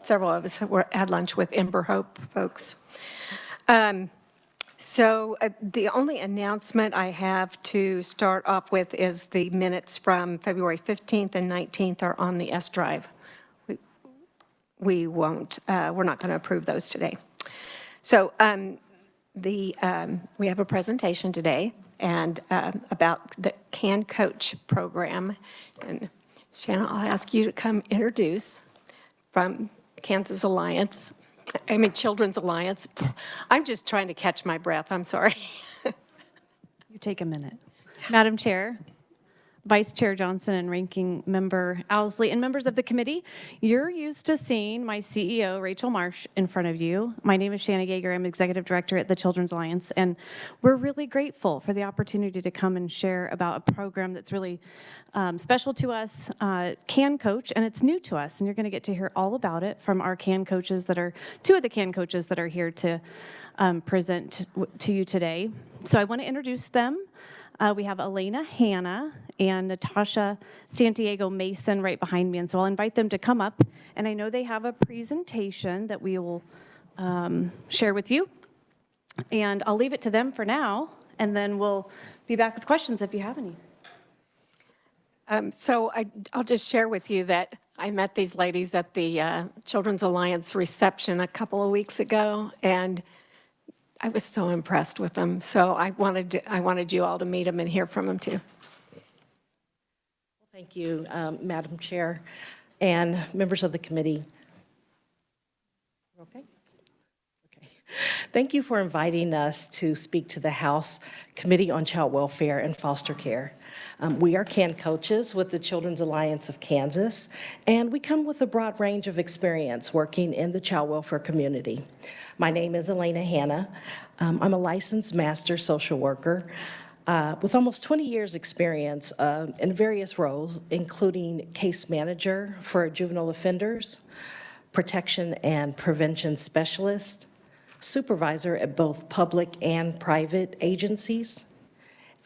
several of us had lunch with Ember Hope folks. So the only announcement I have to start off with is the minutes from February 15th and 19th are on the S drive. We're not going to approve those today. So we have a presentation today and about the Can Coach program. And Shannon, I'll ask you to come introduce from Children's Alliance. I'm just trying to catch my breath. I'm sorry. You take a minute. Madam Chair, Vice Chair Johnson and Ranking Member Owsley and members of the committee, you're used to seeing my CEO, Rachel Marsh, in front of you. My name is Shanna Gager. I'm Executive Director at the Children's Alliance, and we're really grateful for the opportunity to come and share about a program that's really special to us, Can Coach, and it's new to us, and you're going to get to hear all about it from our Can Coaches two of the Can Coaches that are here to present to you today. So I want to introduce them. We have Elena Hanna and Natasha Santiago Mason right behind me, and so I'll invite them to come up. And I know they have a presentation that we will share with you, and I'll leave it to them for now, and then we'll be back with questions if you have any. So I'll just share with you that I met these ladies at the Children's Alliance reception a couple of weeks ago, and I was so impressed with them. So I wanted you all to meet them and hear from them too. Well, thank you, Madam Chair and members of the committee. Okay. Thank you for inviting us to speak to the House Committee on Child Welfare and Foster Care. We are Can Coaches with the Children's Alliance of Kansas, and we come with a broad range of experience working in the child welfare community. My name is Elena Hanna. I'm a licensed master social worker with almost 20 years experience in various roles, including case manager for juvenile offenders, protection and prevention specialist, supervisor at both public and private agencies,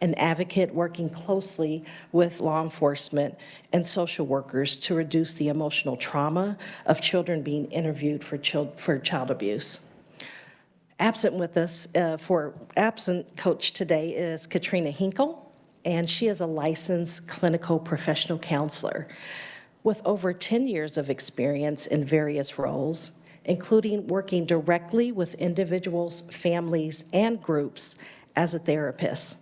an advocate working closely with law enforcement and social workers to reduce the emotional trauma of children being interviewed for child abuse. Absent with us for absent coach today is Katrina Hinkle, and she is a licensed clinical professional counselor with over 10 years of experience in various roles, including working directly with individuals, families, and groups as a therapist.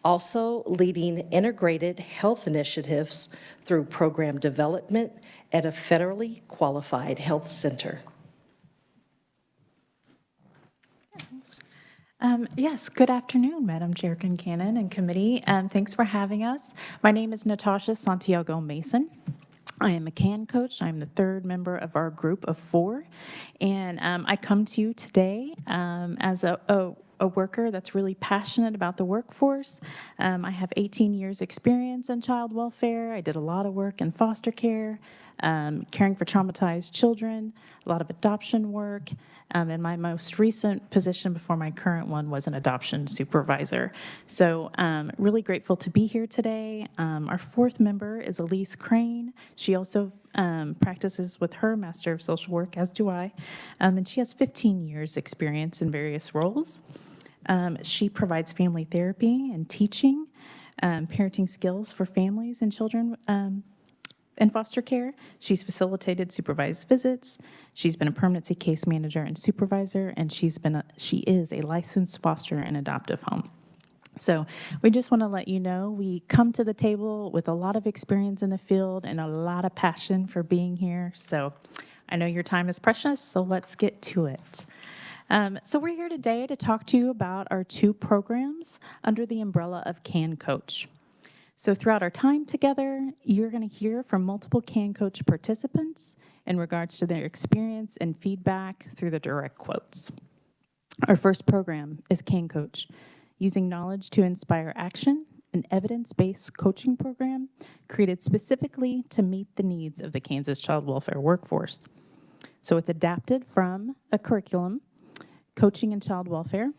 Also leading integrated health initiatives through program development at a federally qualified health center. Yes, good afternoon, Madam Chair Concanon and committee. Thanks for having us. My name is Natasha Santiago Mason. I am a Can Coach. I'm the third member of our group of 4. And I come to you today as a worker that's really passionate about the workforce. I have 18 years experience in child welfare. I did a lot of work in foster care, caring for traumatized children, a lot of adoption work, and my most recent position before my current one was an adoption supervisor. So really grateful to be here today. Our 4th member is Elise Crane. She also practices with her Master of Social Work, as do I, and she has 15 years experience in various roles. She provides family therapy and teaching, parenting skills for families and children in foster care. She's facilitated supervised visits. She's been a permanency case manager and supervisor, and she is a licensed foster and adoptive home. So we just want to let you know we come to the table with a lot of experience in the field and a lot of passion for being here. So I know your time is precious, so let's get to it. So we're here today to talk to you about our 2 programs under the umbrella of Can Coach. So throughout our time together, you're going to hear from multiple Can Coach participants in regards to their experience and feedback through the direct quotes. Our first program is Can Coach, using knowledge to inspire action, an evidence-based coaching program created specifically to meet the needs of the Kansas child welfare workforce. So it's adapted from a curriculum, Coaching in Child Welfare.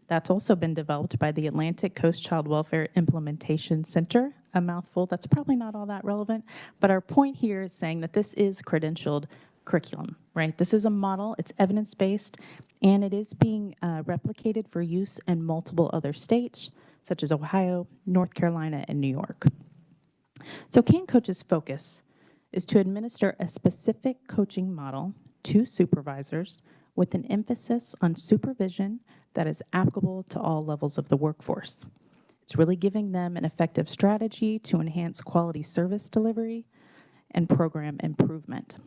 That's also been developed by the Atlantic Coast Child Welfare Implementation Center, a mouthful that's probably not all that relevant, but our point here is saying that this is credentialed curriculum, right? This is a model, it's evidence-based, and it is being replicated for use in multiple other states, such as Ohio, North Carolina, and New York. So Can Coach's focus is to administer a specific coaching model to supervisors with an emphasis on supervision that is applicable to all levels of the workforce. It's really giving them an effective strategy to enhance quality service delivery and program improvement.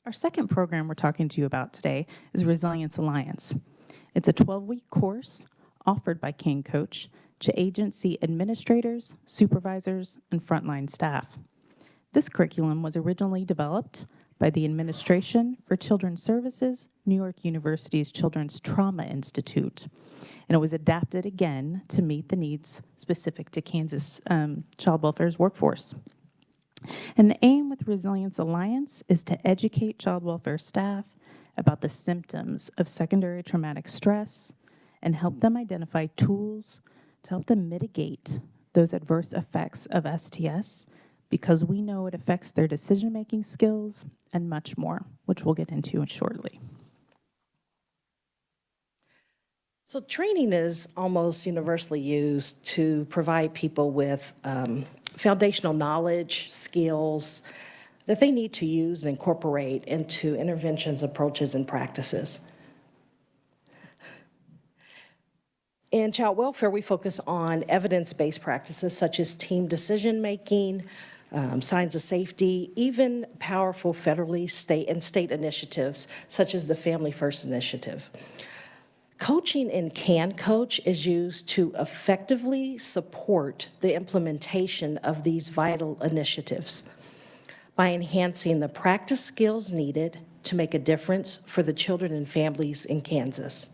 Our second program we're talking to you about today is Resilience Alliance. It's a 12-week course offered by Can Coach to agency administrators, supervisors, and frontline staff. This curriculum was originally developed by the Administration for Children's Services, New York University's Children's Trauma Institute, and it was adapted again to meet the needs specific to Kansas child welfare's workforce. And the aim with Resilience Alliance is to educate child welfare staff about the symptoms of secondary traumatic stress and help them identify tools to help them mitigate those adverse effects of STS, because we know it affects their decision-making skills and much more, which we'll get into shortly. So training is almost universally used to provide people with foundational knowledge, skills that they need to use and incorporate into interventions, approaches, and practices. In child welfare, we focus on evidence-based practices such as team decision-making, signs of safety, even powerful federally, state initiatives such as the Family First Initiative. Coaching in Can Coach is used to effectively support the implementation of these vital initiatives by enhancing the practice skills needed to make a difference for the children and families in Kansas.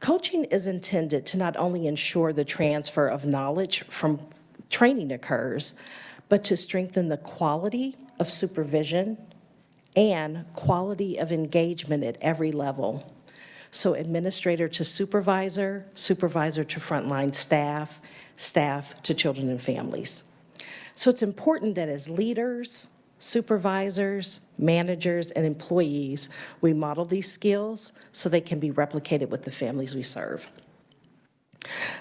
Coaching is intended to not only ensure the transfer of knowledge from training occurs, but to strengthen the quality of supervision and quality of engagement at every level. So administrator to supervisor, supervisor to frontline staff, staff to children and families. So it's important that as leaders, supervisors, managers, and employees, we model these skills so they can be replicated with the families we serve.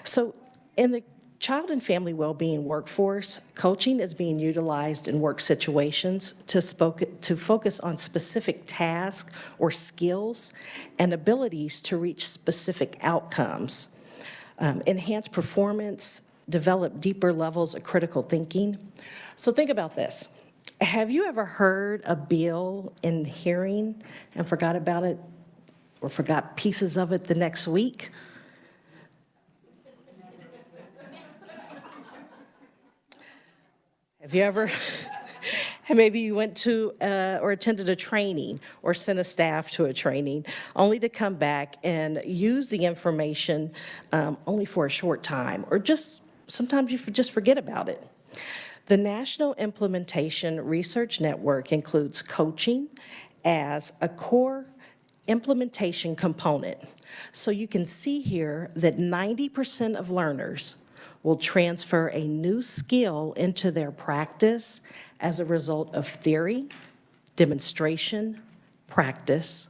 So in the child and family well-being workforce, coaching is being utilized in work situations to focus on specific tasks or skills and abilities to reach specific outcomes, enhance performance, develop deeper levels of critical thinking. So think about this. Have you ever heard a bill in hearing and forgot about it or forgot pieces of it the next week? Have you ever, maybe you went to or attended a training or sent a staff to a training only to come back and use the information only for a short time, or just sometimes you just forget about it. The National Implementation Research Network includes coaching as a core implementation component. So you can see here that 90% of learners will transfer a new skill into their practice as a result of theory, demonstration, practice,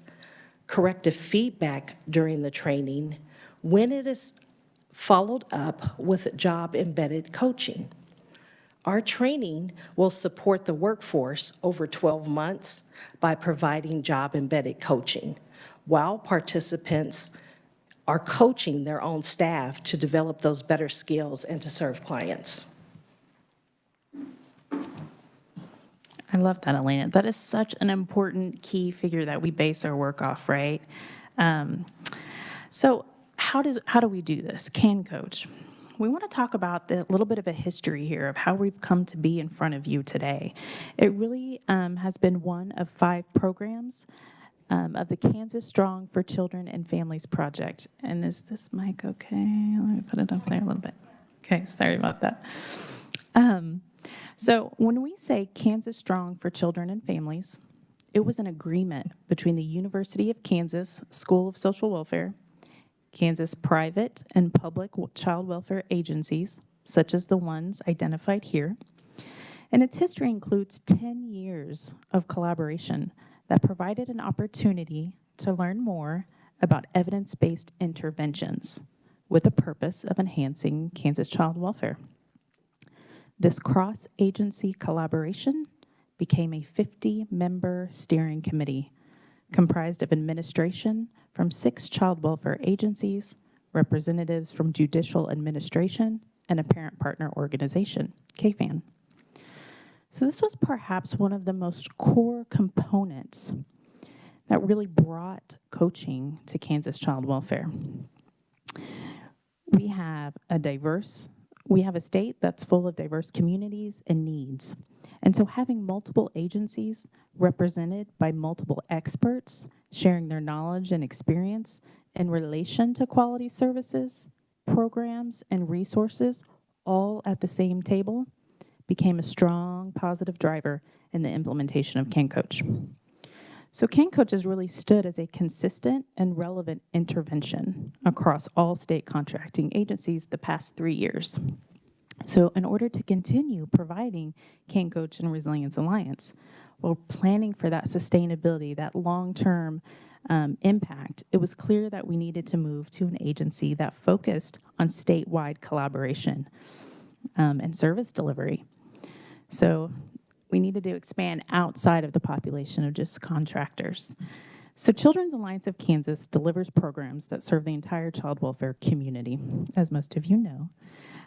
corrective feedback during the training, when it is followed up with job-embedded coaching. Our training will support the workforce over 12 months by providing job-embedded coaching, while participants are coaching their own staff to develop those better skills and to serve clients. I love that, Elena. That is such an important key figure that we base our work off, right? So how do we do this? Can Coach. We want to talk about a little bit of a history here of how we've come to be in front of you today. It really has been one of 5 programs of the Kansas Strong for Children and Families Project. And is this mic okay? Let me put it up there a little bit. Okay, sorry about that. So when we say Kansas Strong for Children and Families, it was an agreement between the University of Kansas School of Social Welfare, Kansas private and public child welfare agencies, such as the ones identified here, And its history includes 10 years of collaboration that provided an opportunity to learn more about evidence-based interventions with the purpose of enhancing Kansas child welfare. This cross-agency collaboration became a 50-member steering committee comprised of administration from 6 child welfare agencies, representatives from judicial administration, and a parent partner organization, KFAN. So this was perhaps one of the most core components that really brought coaching to Kansas child welfare. We have a state that's full of diverse communities and needs. And so having multiple agencies represented by multiple experts sharing their knowledge and experience in relation to quality services, programs, and resources all at the same table became a strong positive driver in the implementation of CanCoach. So CanCoach has really stood as a consistent and relevant intervention across all state contracting agencies the past 3 years. So in order to continue providing CanCoach and Resilience Alliance, while planning for that sustainability, that long-term impact, it was clear that we needed to move to an agency that focused on statewide collaboration and service delivery. So we needed to expand outside of the population of just contractors. So Children's Alliance of Kansas delivers programs that serve the entire child welfare community, as most of you know.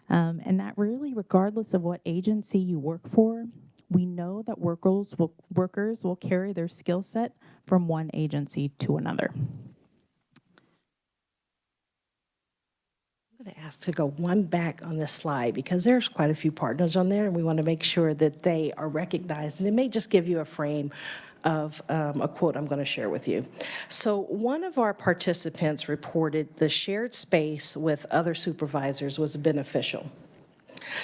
And that really, regardless of what agency you work for, we know that workers will carry their skill set from one agency to another. I'm going to ask to go one back on this slide because there's quite a few partners on there and we want to make sure that they are recognized. And it may just give you a frame of a quote I'm going to share with you. So one of our participants reported the shared space with other supervisors was beneficial.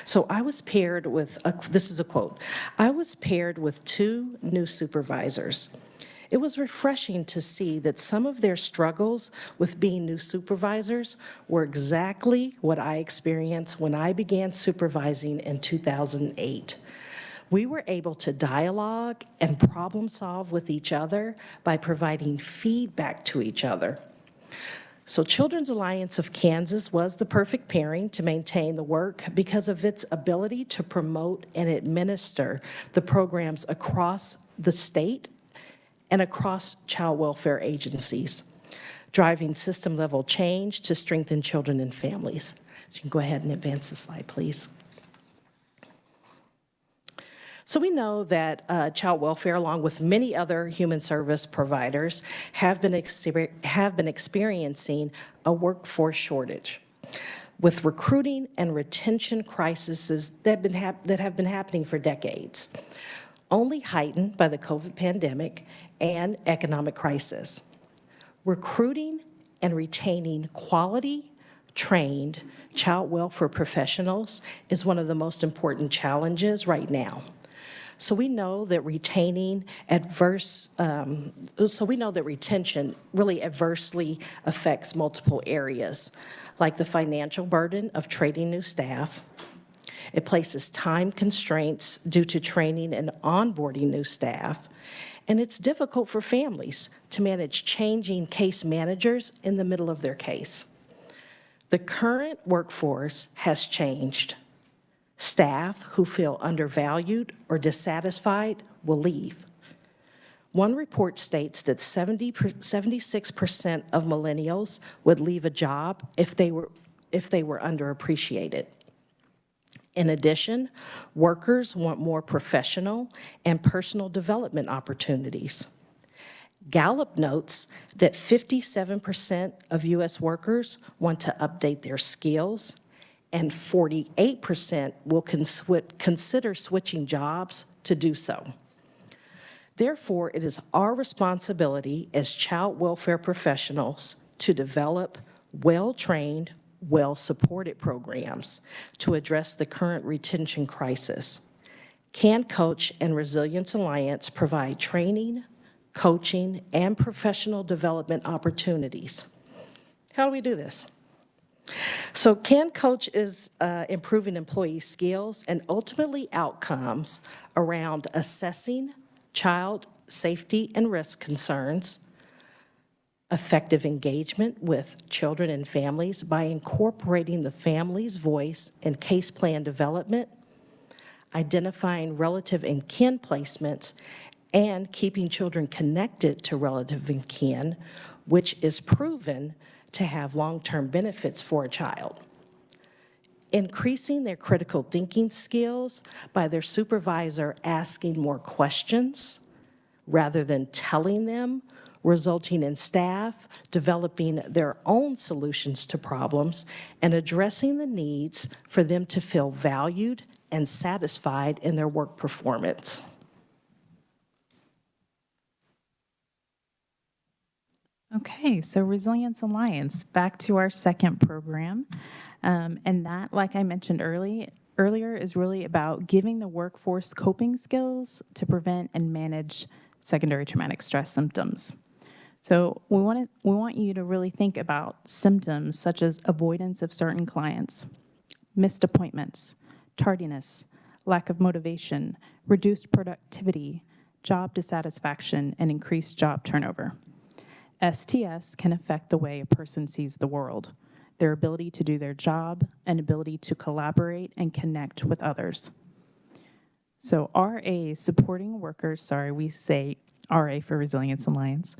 So I was paired with, this is a quote, I was paired with 2 new supervisors. It was refreshing to see that some of their struggles with being new supervisors were exactly what I experienced when I began supervising in 2008. We were able to dialogue and problem solve with each other by providing feedback to each other. So Children's Alliance of Kansas was the perfect pairing to maintain the work because of its ability to promote and administer the programs across the state and across child welfare agencies, driving system-level change to strengthen children and families. So you can go ahead and advance the slide, please. So we know that child welfare, along with many other human service providers, have been experiencing a workforce shortage with recruiting and retention crises that have been happening for decades, only heightened by the COVID pandemic and economic crisis. Recruiting and retaining quality, trained child welfare professionals is one of the most important challenges right now. So we know that retention really adversely affects multiple areas, like the financial burden of training new staff. It places time constraints due to training and onboarding new staff. And it's difficult for families to manage changing case managers in the middle of their case. The current workforce has changed. Staff who feel undervalued or dissatisfied will leave. One report states that 76% of millennials would leave a job if they were underappreciated. In addition, workers want more professional and personal development opportunities. Gallup notes that 57% of U.S. workers want to update their skills, and 48% will consider switching jobs to do so. Therefore, it is our responsibility as child welfare professionals to develop well-trained, well-supported programs to address the current retention crisis. CanCoach and Resilience Alliance provide training, coaching, and professional development opportunities. How do we do this? So Can Coach is improving employee skills and ultimately outcomes around assessing child safety and risk concerns, effective engagement with children and families by incorporating the family's voice in case plan development, identifying relative and kin placements, and keeping children connected to relative and kin, which is proven to have long-term benefits for a child. Increasing their critical thinking skills by their supervisor asking more questions rather than telling them, resulting in staff developing their own solutions to problems and addressing the needs for them to feel valued and satisfied in their work performance. Okay, so Resilience Alliance, back to our second program. And that, like I mentioned earlier, is really about giving the workforce coping skills to prevent and manage secondary traumatic stress symptoms. So we want you to really think about symptoms such as avoidance of certain clients, missed appointments, tardiness, lack of motivation, reduced productivity, job dissatisfaction, and increased job turnover. STS can affect the way a person sees the world, their ability to do their job, and ability to collaborate and connect with others. So RA supporting workers, we say RA for Resilience Alliance.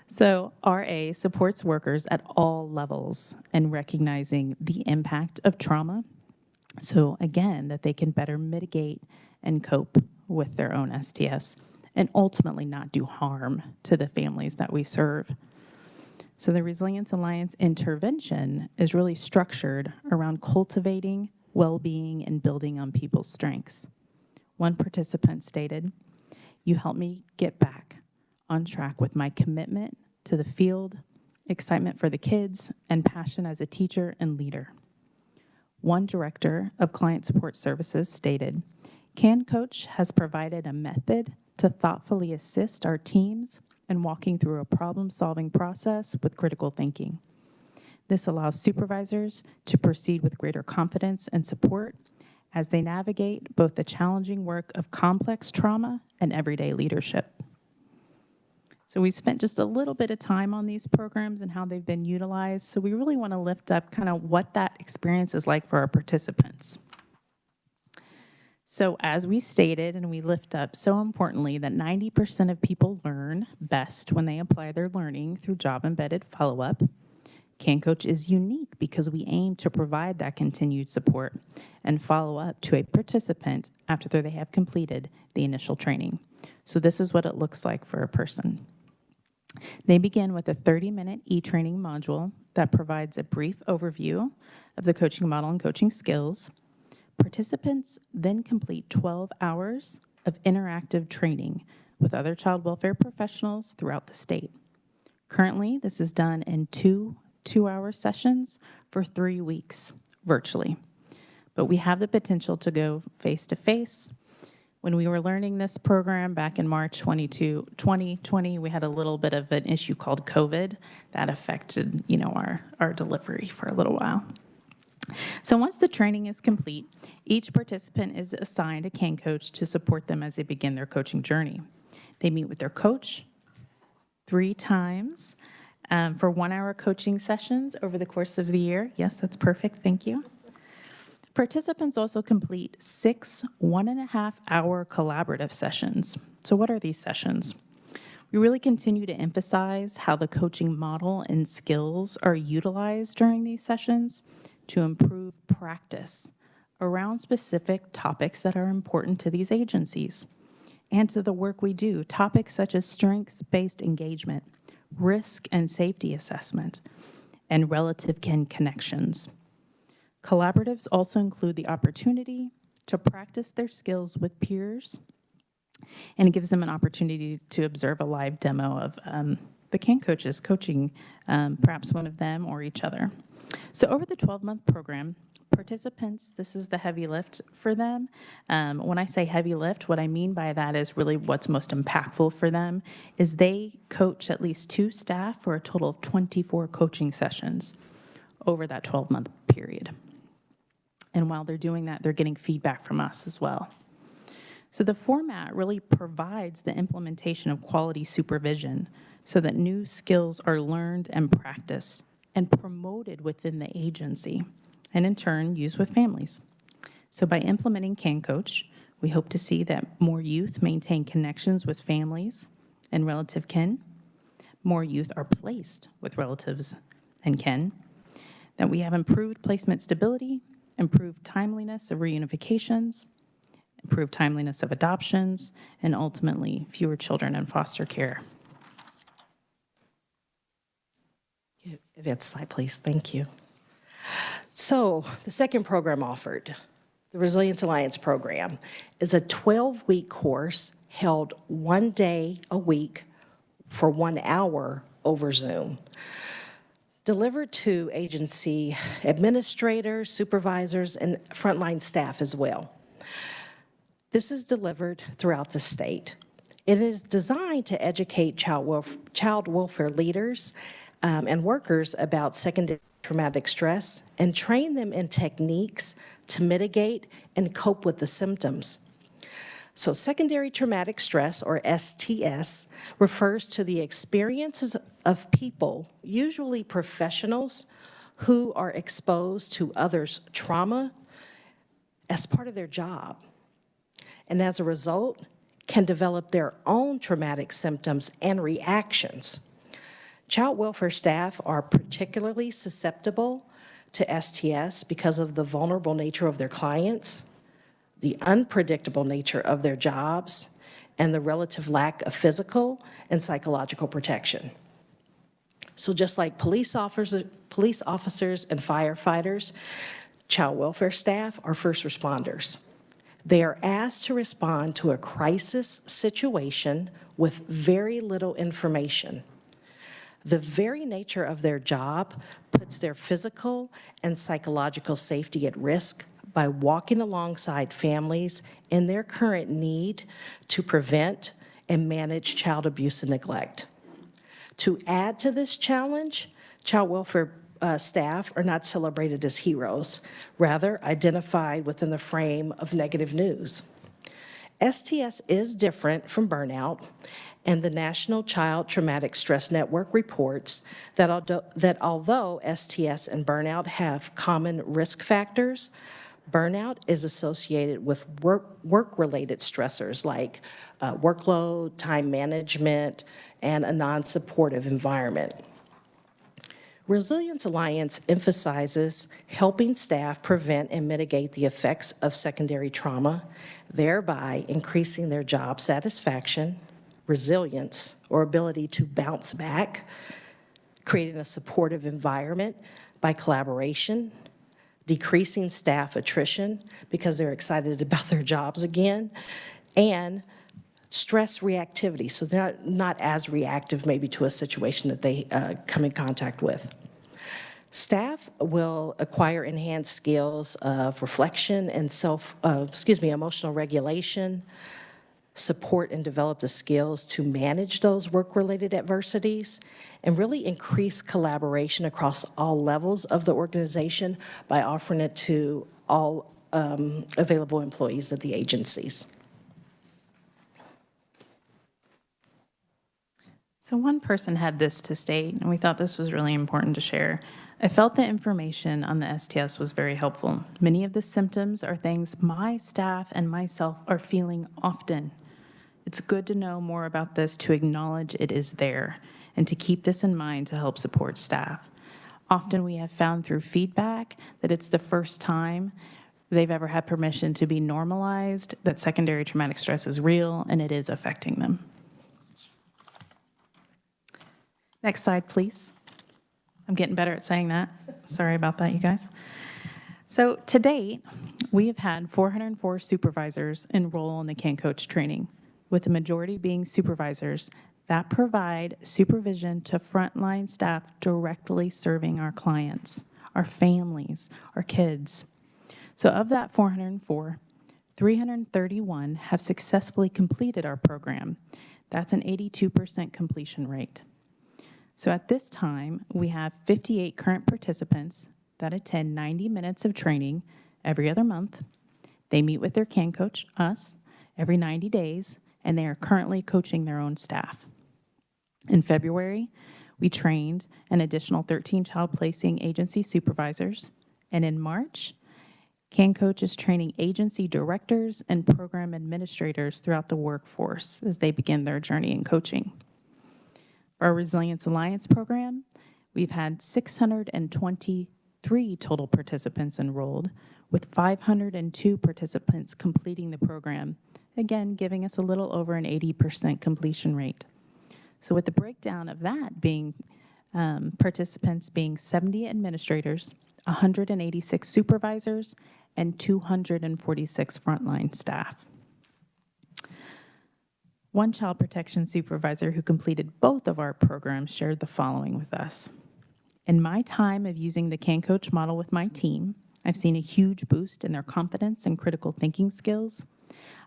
So RA supports workers at all levels in recognizing the impact of trauma. So again, that they can better mitigate and cope with their own STS and ultimately not do harm to the families that we serve. So the Resilience Alliance intervention is really structured around cultivating well-being and building on people's strengths. One participant stated, "You help me get back on track with my commitment to the field, excitement for the kids, and passion as a teacher and leader." One director of client support services stated, "Can Coach has provided a method to thoughtfully assist our teams in walking through a problem-solving process with critical thinking. This allows supervisors to proceed with greater confidence and support as they navigate both the challenging work of complex trauma and everyday leadership." So we spent just a little bit of time on these programs and how they've been utilized. So we really want to lift up kind of what that experience is like for our participants. So as we stated, and we lift up so importantly, that 90% of people learn best when they apply their learning through job-embedded follow-up. Can Coach is unique because we aim to provide that continued support and follow-up to a participant after they have completed the initial training. So this is what it looks like for a person. They begin with a 30-minute e-training module that provides a brief overview of the coaching model and coaching skills. Participants then complete 12 hours of interactive training with other child welfare professionals throughout the state. Currently, this is done in two-hour sessions for 3 weeks virtually. But we have the potential to go face-to-face. When we were learning this program back in March 2020, we had a little bit of an issue called COVID that affected, our delivery for a little while. So once the training is complete, each participant is assigned a Can Coach to support them as they begin their coaching journey. They meet with their coach 3 times for 1-hour coaching sessions over the course of the year. Yes, that's perfect. Thank you. Participants also complete 6 1.5-hour collaborative sessions. So what are these sessions? We really continue to emphasize how the coaching model and skills are utilized during these sessions to improve practice around specific topics that are important to these agencies and to the work we do, topics such as strengths-based engagement, risk and safety assessment, and relative kin connections. Collaboratives also include the opportunity to practice their skills with peers, and it gives them an opportunity to observe a live demo of the Can Coaches coaching perhaps one of them or each other. So over the 12-month program, participants, this is the heavy lift for them. When I say heavy lift, what I mean by that is really what's most impactful for them is they coach at least 2 staff for a total of 24 coaching sessions. over that 12-month period. And while they're doing that, they're getting feedback from us as well. So the format really provides the implementation of quality supervision so that new skills are learned and practiced and promoted within the agency, and in turn used with families. So by implementing CanCoach, we hope to see that more youth maintain connections with families and relative kin, more youth are placed with relatives and kin, that we have improved placement stability, improved timeliness of reunifications, improved timeliness of adoptions, and ultimately fewer children in foster care. Advance slide, please. Thank you. So the second program offered, the Resilience Alliance program, is a 12-week course held 1 day a week for 1 hour over Zoom, delivered to agency administrators, supervisors, and frontline staff as well. This is delivered throughout the state. It is designed to educate child welfare leaders and workers about secondary traumatic stress and train them in techniques to mitigate and cope with the symptoms. So secondary traumatic stress, or STS, refers to the experiences of people, usually professionals, who are exposed to others' trauma as part of their job, and as a result, can develop their own traumatic symptoms and reactions. Child welfare staff are particularly susceptible to STS because of the vulnerable nature of their clients, the unpredictable nature of their jobs, and the relative lack of physical and psychological protection. So just like police officers and firefighters, child welfare staff are first responders. They are asked to respond to a crisis situation with very little information. The very nature of their job puts their physical and psychological safety at risk by walking alongside families in their current need to prevent and manage child abuse and neglect. To add to this challenge, child welfare staff are not celebrated as heroes, rather identified within the frame of negative news. STS is different from burnout, and the National Child Traumatic Stress Network reports that although STS and burnout have common risk factors, burnout is associated with work-related stressors like workload, time management, and a non-supportive environment. Resilience Alliance emphasizes helping staff prevent and mitigate the effects of secondary trauma, thereby increasing their job satisfaction, resilience, or ability to bounce back, creating a supportive environment by collaboration, decreasing staff attrition because they're excited about their jobs again, and stress reactivity, so they're not as reactive maybe to a situation that they come in contact with. Staff will acquire enhanced skills of reflection and emotional regulation, support and develop the skills to manage those work-related adversities, and really increase collaboration across all levels of the organization by offering it to all available employees at the agencies. So one person had this to state, and we thought this was really important to share. I felt the information on the STS was very helpful. Many of the symptoms are things my staff and myself are feeling often. It's good to know more about this to acknowledge it is there and to keep this in mind to help support staff. Often we have found through feedback that it's the first time they've ever had permission to be normalized, that secondary traumatic stress is real and it is affecting them. Next slide, please. I'm getting better at saying that. Sorry about that, you guys. So to date, we have had 404 supervisors enroll in the CanCoach training, with the majority being supervisors that provide supervision to frontline staff directly serving our clients, our families, our kids. So of that 404, 331 have successfully completed our program. That's an 82% completion rate. So at this time, we have 58 current participants that attend 90 minutes of training every other month. They meet with their CAN coach, us, every 90 days, and they are currently coaching their own staff. In February, we trained an additional 13 child placing agency supervisors, and in March, CAN Coach is training agency directors and program administrators throughout the workforce as they begin their journey in coaching. For our Resilience Alliance program, we've had 623 total participants enrolled, with 502 participants completing the program, again, giving us a little over an 80% completion rate. So with the breakdown of that being participants being 70 administrators, 186 supervisors, and 246 frontline staff. One child protection supervisor who completed both of our programs shared the following with us. In my time of using the CAN Coach model with my team, I've seen a huge boost in their confidence and critical thinking skills.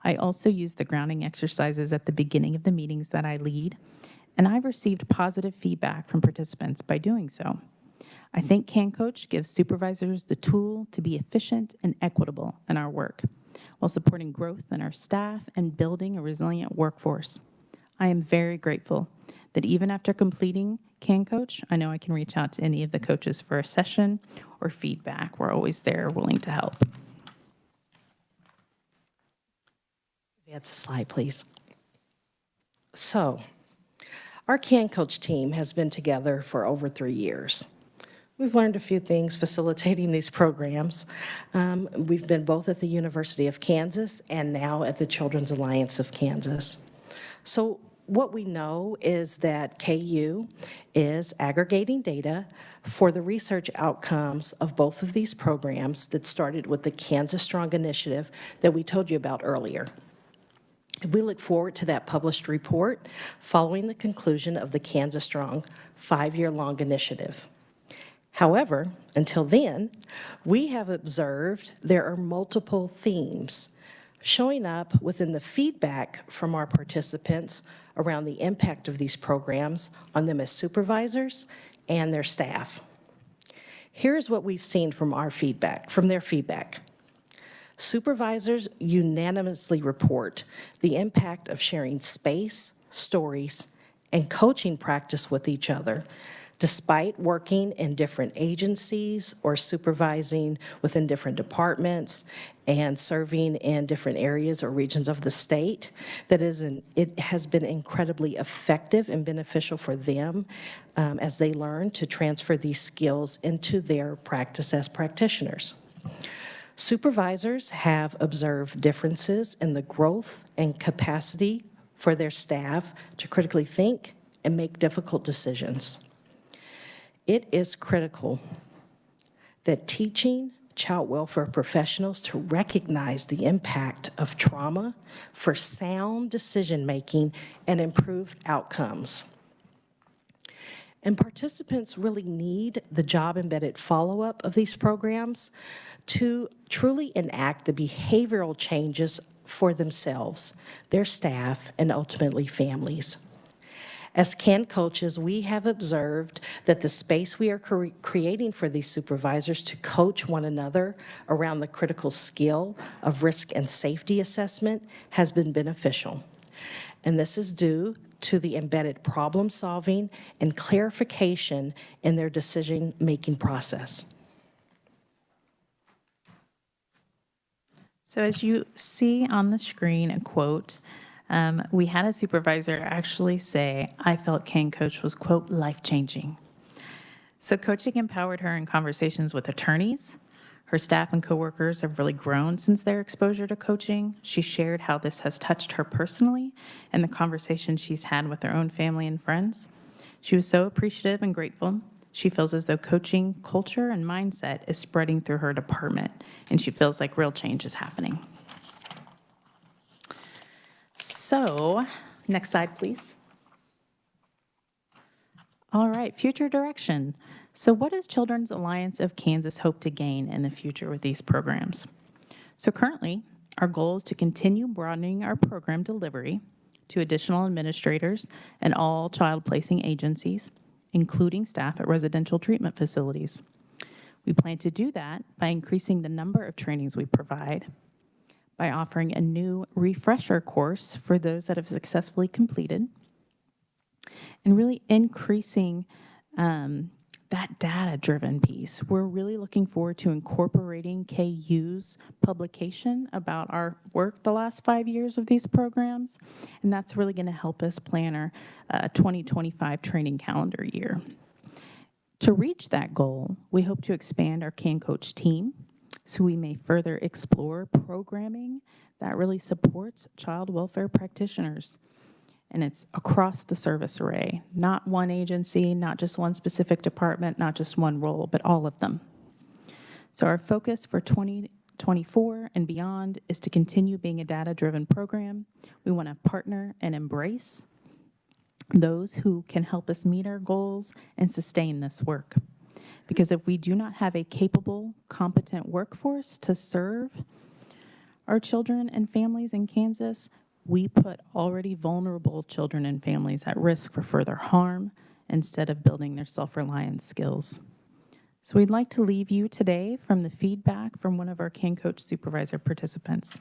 I also use the grounding exercises at the beginning of the meetings that I lead, and I've received positive feedback from participants by doing so. I think CAN Coach gives supervisors the tool to be efficient and equitable in our work, while supporting growth in our staff and building a resilient workforce. I am very grateful that even after completing CAN Coach, I know I can reach out to any of the coaches for a session or feedback. We're always there, willing to help. Advance a slide, please. So, our CAN Coach team has been together for over 3 years. We've learned a few things facilitating these programs. We've been both at the University of Kansas and now at the Children's Alliance of Kansas. So what we know is that KU is aggregating data for the research outcomes of both of these programs that started with the Kansas Strong initiative that we told you about earlier. We look forward to that published report following the conclusion of the Kansas Strong 5-year-long initiative. However, until then, we have observed there are multiple themes showing up within the feedback from our participants around the impact of these programs on them as supervisors and their staff. Here's what we've seen from their feedback. Supervisors unanimously report the impact of sharing space, stories, and coaching practice with each other, despite working in different agencies or supervising within different departments and serving in different areas or regions of the state. It has been incredibly effective and beneficial for them as they learn to transfer these skills into their practice as practitioners. Supervisors have observed differences in the growth and capacity for their staff to critically think and make difficult decisions. It is critical that teaching child welfare professionals to recognize the impact of trauma for sound decision-making and improved outcomes. And participants really need the job-embedded follow-up of these programs to truly enact the behavioral changes for themselves, their staff, and ultimately families. As CAN coaches, we have observed that the space we are creating for these supervisors to coach one another around the critical skill of risk and safety assessment has been beneficial. And this is due to the embedded problem solving and clarification in their decision-making process. So as you see on the screen, a quote, we had a supervisor actually say, I felt CAN Coach was, quote, life-changing. So coaching empowered her in conversations with attorneys. Her staff and coworkers have really grown since their exposure to coaching. She shared how this has touched her personally and the conversations she's had with her own family and friends. She was so appreciative and grateful. She feels as though coaching culture and mindset is spreading through her department, and she feels like real change is happening. So, next slide, please. All right, future direction. So what does Children's Alliance of Kansas hope to gain in the future with these programs? So currently, our goal is to continue broadening our program delivery to additional administrators and all child placing agencies, including staff at residential treatment facilities. We plan to do that by increasing the number of trainings we provide, by offering a new refresher course for those that have successfully completed, and really increasing that data-driven piece. We're really looking forward to incorporating KU's publication about our work the last 5 years of these programs, and that's really going to help us plan our 2025 training calendar year. To reach that goal, we hope to expand our Can Coach team so we may further explore programming that really supports child welfare practitioners. And it's across the service array, not one agency, not just one specific department, not just one role, but all of them. So our focus for 2024 and beyond is to continue being a data-driven program. We want to partner and embrace those who can help us meet our goals and sustain this work. Because if we do not have a capable, competent workforce to serve our children and families in Kansas, we put already vulnerable children and families at risk for further harm instead of building their self-reliance skills. So we'd like to leave you today from the feedback from one of our Can Coach supervisor participants.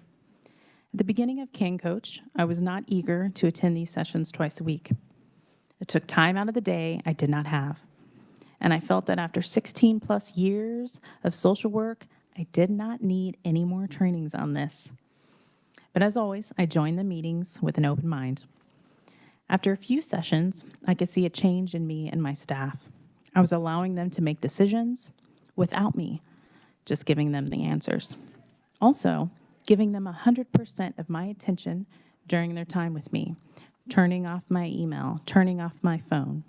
At the beginning of Can Coach, I was not eager to attend these sessions twice a week. It took time out of the day I did not have. And I felt that after 16 plus years of social work, I did not need any more trainings on this. But as always, I joined the meetings with an open mind. After a few sessions, I could see a change in me and my staff. I was allowing them to make decisions without me, just giving them the answers. Also, giving them 100% of my attention during their time with me, turning off my email, turning off my phone.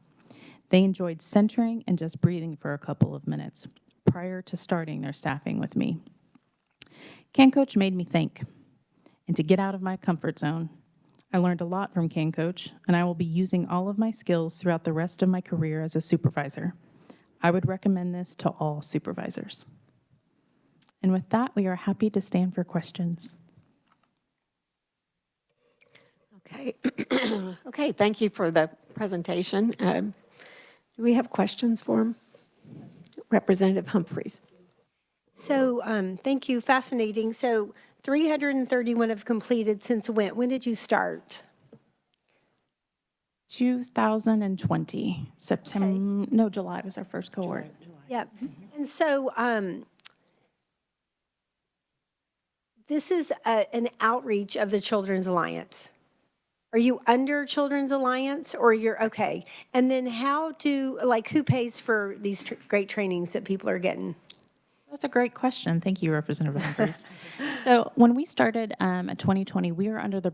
They enjoyed centering and just breathing for a couple of minutes prior to starting their staffing with me. Can Coach made me think and to get out of my comfort zone. I learned a lot from Can Coach, and I will be using all of my skills throughout the rest of my career as a supervisor. I would recommend this to all supervisors. And with that, we are happy to stand for questions. Okay. Okay, thank you for the presentation. Do we have questions for him? Representative Humphreys. So, thank you, fascinating. So 331 have completed since when? When did you start? 2020, September, no, July was our first cohort. Yep. And so this is an outreach of the Children's Alliance. Are you under Children's Alliance or you're okay? And then who pays for these great trainings that people are getting? That's a great question. Thank you, Representative Humphreys. So when we started at 2020, we were under the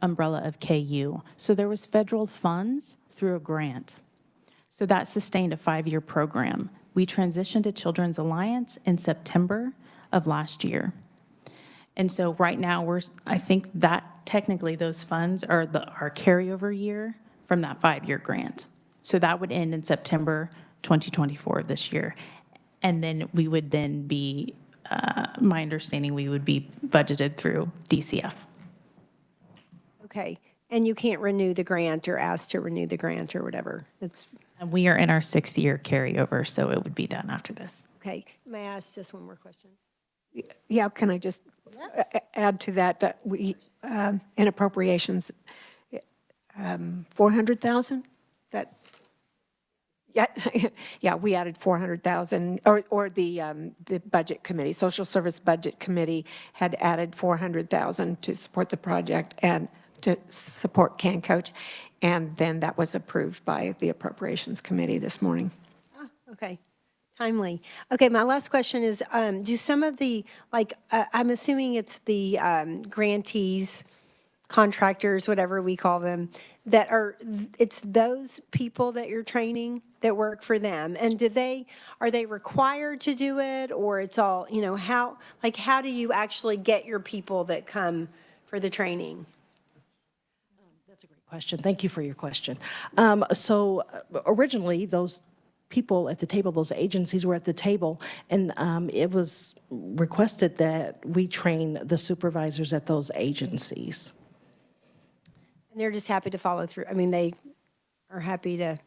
umbrella of KU. So there was federal funds through a grant. So that sustained a 5-year program. We transitioned to Children's Alliance in September of last year. And so right now, I think that technically those funds are our carryover year from that 5-year grant. So that would end in September 2024 of this year. And then we would then be, my understanding, we would be budgeted through DCF. Okay. And you can't renew the grant or ask to renew the grant or whatever. And we are in our 6-year carryover, so it would be done after this. Okay. May I ask just one more question? Yeah, can I just add to that? We, in appropriations, 400,000? Is that? Yeah, yeah, we added 400,000, or the budget committee, social service budget committee had added 400,000 to support the project and to support Can Coach, and then that was approved by the appropriations committee this morning. Okay. Timely. Okay, my last question is, do some of the, I'm assuming it's the grantees, contractors, whatever we call them, it's those people that you're training that work for them? And are they required to do it, or it's all, how do you actually get your people that come for the training? That's a great question. Thank you for your question. So originally, those people at the table, those agencies were at the table, and it was requested that we train the supervisors at those agencies. And they're just happy to follow through. I mean, they are happy to.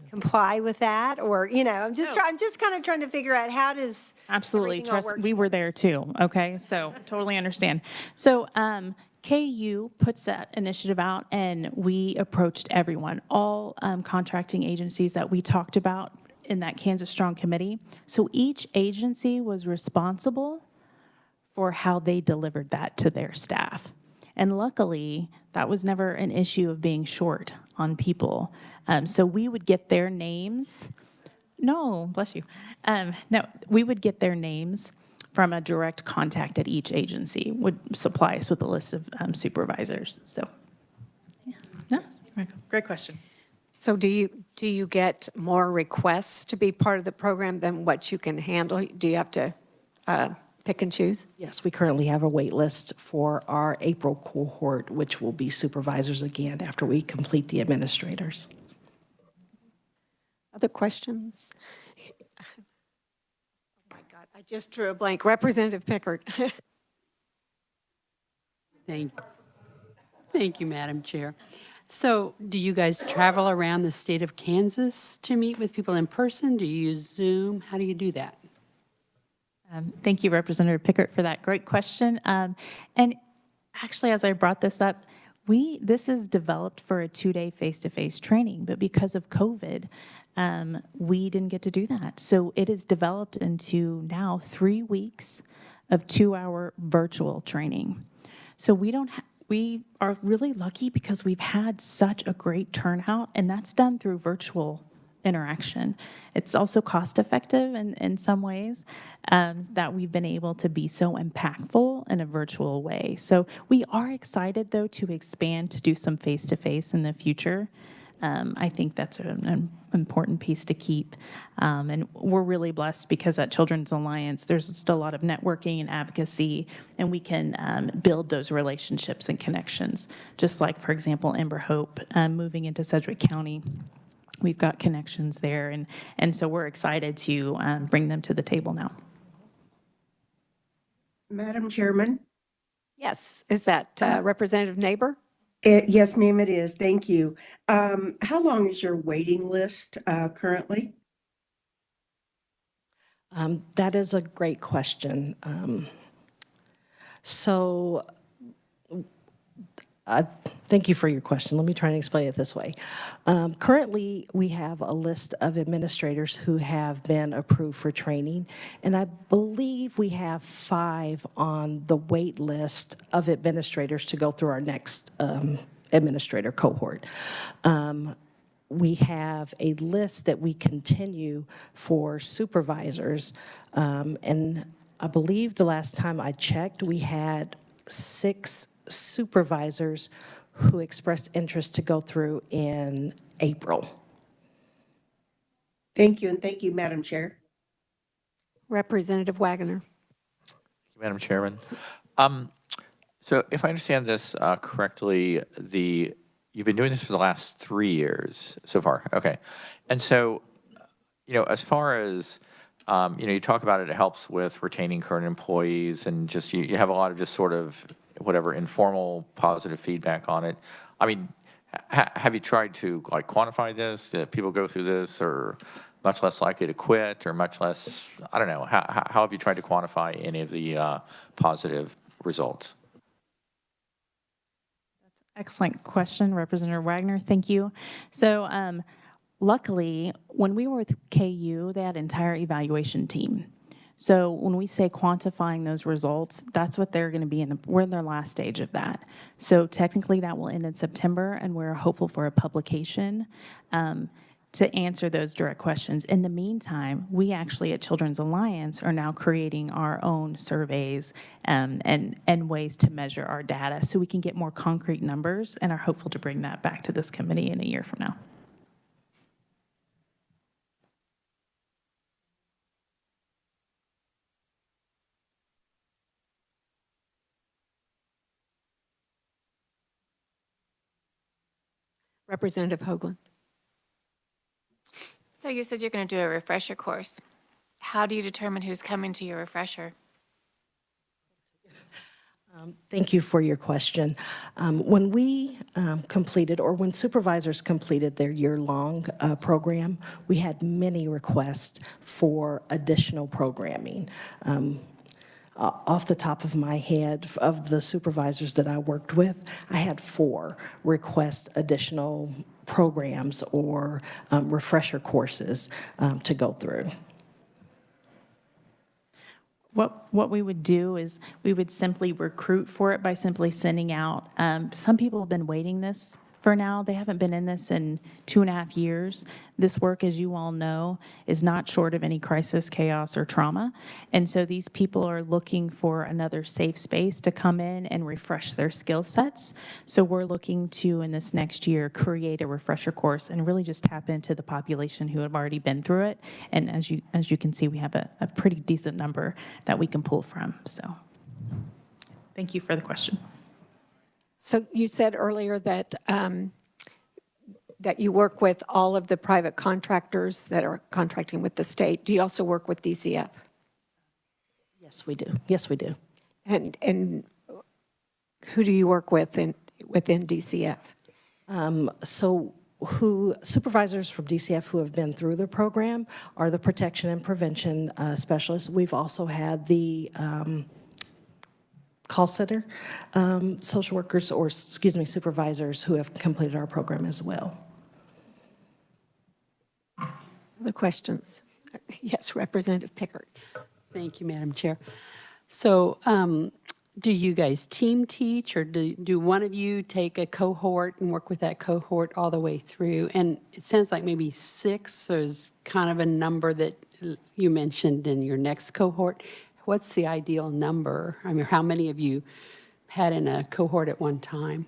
comply with that? Or, I'm just kind of trying to figure out how does Absolutely. everything all Trust, work we were there too, okay? So totally understand. So KU puts that initiative out, and we approached everyone, all contracting agencies that we talked about in that Kansas Strong Committee. So each agency was responsible for how they delivered that to their staff. And luckily, that was never an issue of being short on people. So we would get their names. No, bless you. No, we would get their names from a direct contact at each agency, would supply us with a list of supervisors. So, yeah. No, great question. So do you get more requests to be part of the program than what you can handle? Do you have to pick and choose? Yes, we currently have a wait list for our April cohort, which will be supervisors again after we complete the administrators. Other questions? Oh my God, I just drew a blank. Representative Pickard. Thank you, Madam Chair. So do you guys travel around the state of Kansas to meet with people in person? Do you use Zoom? How do you do that? Thank you, Representative Pickert, for that great question. And actually, as I brought this up, this is developed for a 2-day face-to-face training, but because of COVID, we didn't get to do that. So it is developed into now 3 weeks of 2-hour virtual training. So we are really lucky because we've had such a great turnout, and that's done through virtual interaction. It's also cost effective in some ways, that we've been able to be so impactful in a virtual way. So we are excited though to expand to do some face-to-face in the future. I think that's an important piece to keep. And we're really blessed because at Children's Alliance, there's just a lot of networking and advocacy, and we can build those relationships and connections. Just like, for example, Ember Hope moving into Sedgwick County. We've got connections there, and so we're excited to bring them to the table now. Madam Chairman? Yes, is that Representative Neighbor? Yes, ma'am, it is. Thank you. How long is your waiting list currently? That is a great question. Thank you for your question. Let me try and explain it this way. Currently, we have a list of administrators who have been approved for training, and I believe we have 5 on the wait list of administrators to go through our next administrator cohort. We have a list that we continue for supervisors, and I believe the last time I checked, we had 6 supervisors who expressed interest to go through in April. Thank you, and thank you, Madam Chair. Representative Wagoner. Madam Chairman. So if I understand this correctly, you've been doing this for the last 3 years so far. Okay. And so, as far as, you talk about it helps with retaining current employees, and just you have a lot of just sort of whatever informal positive feedback on it. I mean, have you tried to quantify this? Do people go through this or much less likely to quit, or much less, I don't know, how have you tried to quantify any of the positive results? Excellent question, Representative Wagner. Thank you. So luckily, when we were with KU, they had an entire evaluation team. So when we say quantifying those results, that's what they're going to be we're in their last stage of that. So technically that will end in September, and we're hopeful for a publication to answer those direct questions. In the meantime, we actually at Children's Alliance are now creating our own surveys and ways to measure our data so we can get more concrete numbers, and are hopeful to bring that back to this committee in a year from now. Representative Hoagland. So you said you're going to do a refresher course. How do you determine who's coming to your refresher? Thank you for your question. When we completed, or when supervisors completed their year-long program, we had many requests for additional programming. Off the top of my head, of the supervisors that I worked with, I had 4 request additional programs or refresher courses to go through. What we would do is we would simply recruit for it by simply sending out, some people have been waiting this for now. They haven't been in this in 2.5 years. This work, as you all know, is not short of any crisis, chaos, or trauma. And so these people are looking for another safe space to come in and refresh their skill sets. So we're looking to, in this next year, create a refresher course and really just tap into the population who have already been through it. And as you can see, we have a pretty decent number that we can pull from. So thank you for the question. So you said earlier that, that you work with all of the private contractors that are contracting with the state. Do you also work with DCF? Yes, we do. Yes, we do. And who do you work with within DCF? So supervisors from DCF who have been through the program are the protection and prevention specialists. We've also had the call center social workers, or excuse me, supervisors who have completed our program as well. Other questions? Yes, Representative Pickard. Thank you, Madam Chair. So do you guys team teach, or do one of you take a cohort and work with that cohort all the way through? And it sounds like maybe 6 is kind of a number that you mentioned in your next cohort. What's the ideal number? I mean, how many of you had in a cohort at one time?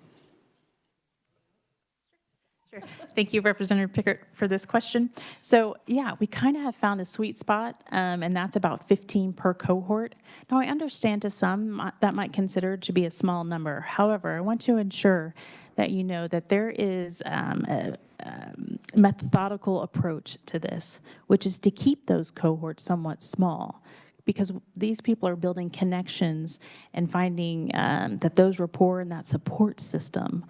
Sure. Thank you, Representative Pickard, for this question. So yeah, we kind of have found a sweet spot, and that's about 15 per cohort. Now, I understand to some that might consider to be a small number. However, I want to ensure that you know that there is a methodical approach to this, which is to keep those cohorts somewhat small, because these people are building connections and finding that those rapport and that support system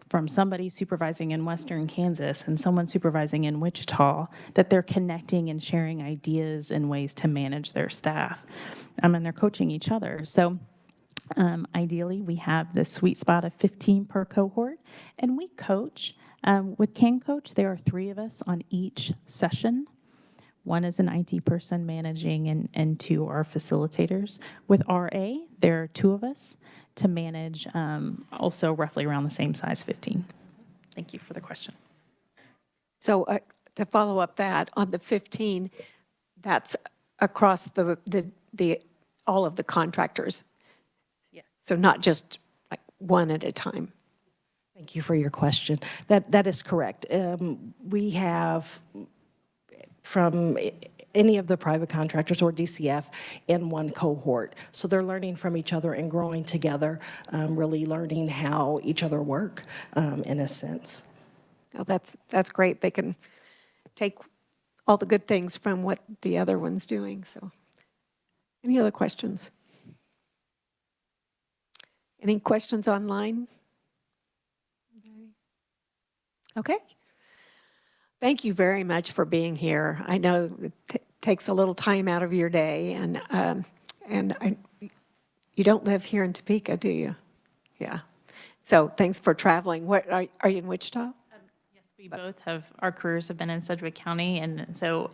from somebody supervising in Western Kansas and someone supervising in Wichita, that they're connecting and sharing ideas and ways to manage their staff. And they're coaching each other. So ideally, we have the sweet spot of 15 per cohort, and we coach. With Can Coach, there are 3 of us on each session. 1 is an IT person managing, and 2 are facilitators. With RA, there are 2 of us to manage, also roughly around the same size, 15. Thank you for the question. So to follow up that, on the 15, that's across the all of the contractors? Yes. So not just like one at a time? Thank you for your question. That is correct. We have from any of the private contractors or DCF in one cohort. So they're learning from each other and growing together, really learning how each other work in a sense. Oh, that's great. They can take all the good things from what the other one's doing. So any other questions? Any questions online? Okay. Thank you very much for being here. I know it takes a little time out of your day, and you don't live here in Topeka, do you? Yeah. So thanks for traveling. What are you in Wichita? Yes, we both have, our careers have been in Sedgwick County, and so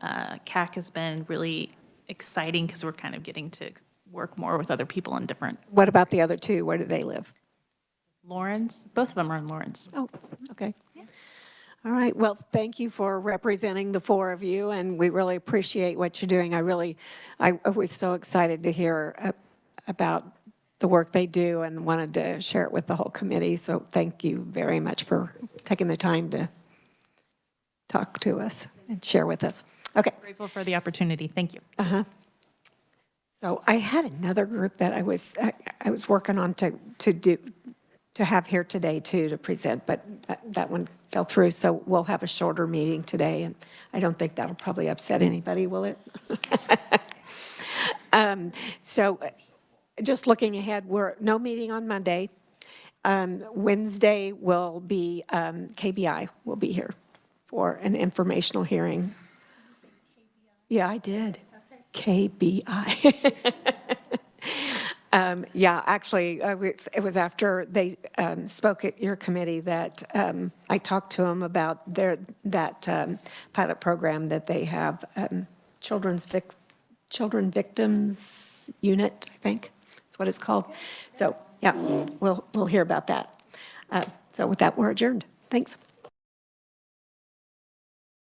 CAC has been really exciting because we're kind of getting to work more with other people in different. What about the other 2? Where do they live? Lawrence, both of them are in Lawrence. Oh, okay. All right. Well, thank you for representing the 4 of you, and we really appreciate what you're doing. I was so excited to hear about the work they do and wanted to share it with the whole committee. So thank you very much for taking the time to talk to us and share with us. Okay. Grateful for the opportunity. Thank you. So I had another group that I was working on to have here today too to present, but that one fell through. So we'll have a shorter meeting today, and I don't think that'll probably upset anybody, will it? So just looking ahead, no meeting on Monday. Wednesday will be, KBI will be here for an informational hearing. Yeah, I did. KBI. Yeah, actually, it was after they spoke at your committee that I talked to them about that pilot program that they have, Children Victims Unit, I think. That's what it's called. So, yeah, we'll hear about that. So with that, we're adjourned. Thanks.